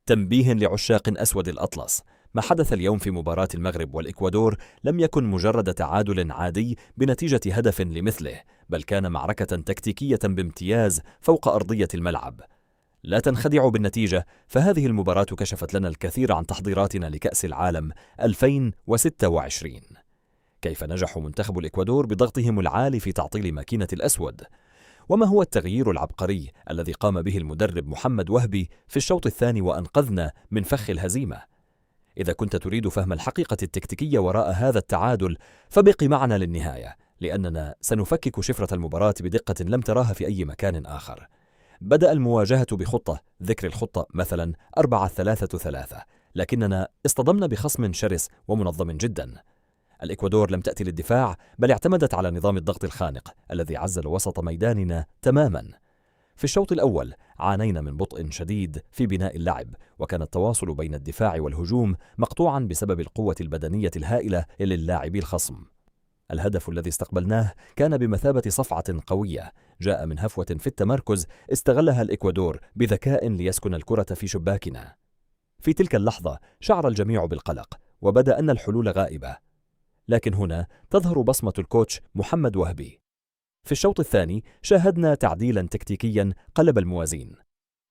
تنبيه لعشاق أسود الأطلس: ما حدث اليوم في مباراة المغرب والإكوادور لم يكن مجرد تعادل عادي بنتيجة هدف لمثله، بل كان معركة تكتيكية بامتياز فوق أرضية الملعب. لا تنخدعوا بالنتيجة، فهذه المباراة كشفت لنا الكثير عن تحضيراتنا لكأس العالم 2026. كيف نجح منتخب الإكوادور بضغطهم العالي في تعطيل ماكينة الأسود؟ وما هو التغيير العبقري الذي قام به المدرب محمد وهبي في الشوط الثاني وأنقذنا من فخ الهزيمة؟ إذا كنت تريد فهم الحقيقة التكتيكية وراء هذا التعادل فبق معنا للنهاية، لأننا سنفكك شفرة المباراة بدقة لم تراها في أي مكان آخر. بدأ المواجهة بخطة، ذكر الخطة مثلا 4-3-3، لكننا اصطدمنا بخصم شرس ومنظم جدا. الإكوادور لم تأتي للدفاع، بل اعتمدت على نظام الضغط الخانق الذي عزل وسط ميداننا تماما. في الشوط الأول عانينا من بطء شديد في بناء اللعب، وكان التواصل بين الدفاع والهجوم مقطوعا بسبب القوة البدنية الهائلة للاعبي الخصم. الهدف الذي استقبلناه كان بمثابة صفعة قوية، جاء من هفوة في التمركز استغلها الإكوادور بذكاء ليسكن الكرة في شباكنا. في تلك اللحظة شعر الجميع بالقلق، وبدا أن الحلول غائبة. لكن هنا تظهر بصمة الكوتش محمد وهبي. في الشوط الثاني شاهدنا تعديلا تكتيكيا قلب الموازين.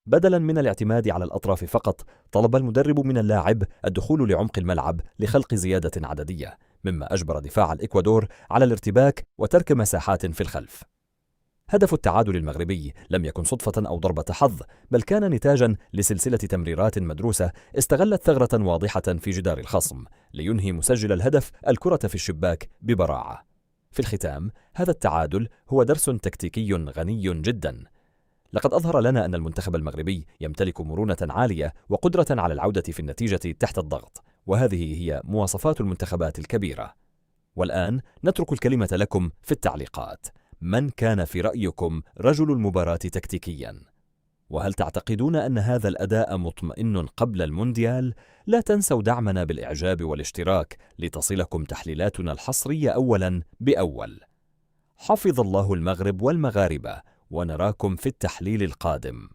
بدلا من الاعتماد على الأطراف فقط، طلب المدرب من اللاعب الدخول لعمق الملعب لخلق زيادة عددية، مما أجبر دفاع الإكوادور على الارتباك وترك مساحات في الخلف. هدف التعادل المغربي لم يكن صدفة أو ضربة حظ، بل كان نتاجا لسلسلة تمريرات مدروسة استغلت ثغرة واضحة في جدار الخصم لينهي مسجل الهدف الكرة في الشباك ببراعة. في الختام، هذا التعادل هو درس تكتيكي غني جدا. لقد أظهر لنا أن المنتخب المغربي يمتلك مرونة عالية وقدرة على العودة في النتيجة تحت الضغط، وهذه هي مواصفات المنتخبات الكبيرة. والآن نترك الكلمة لكم في التعليقات. من كان في رأيكم رجل المباراة تكتيكيا؟ وهل تعتقدون أن هذا الأداء مطمئن قبل المونديال؟ لا تنسوا دعمنا بالإعجاب والاشتراك لتصلكم تحليلاتنا الحصرية أولا بأول. حفظ الله المغرب والمغاربة، ونراكم في التحليل القادم.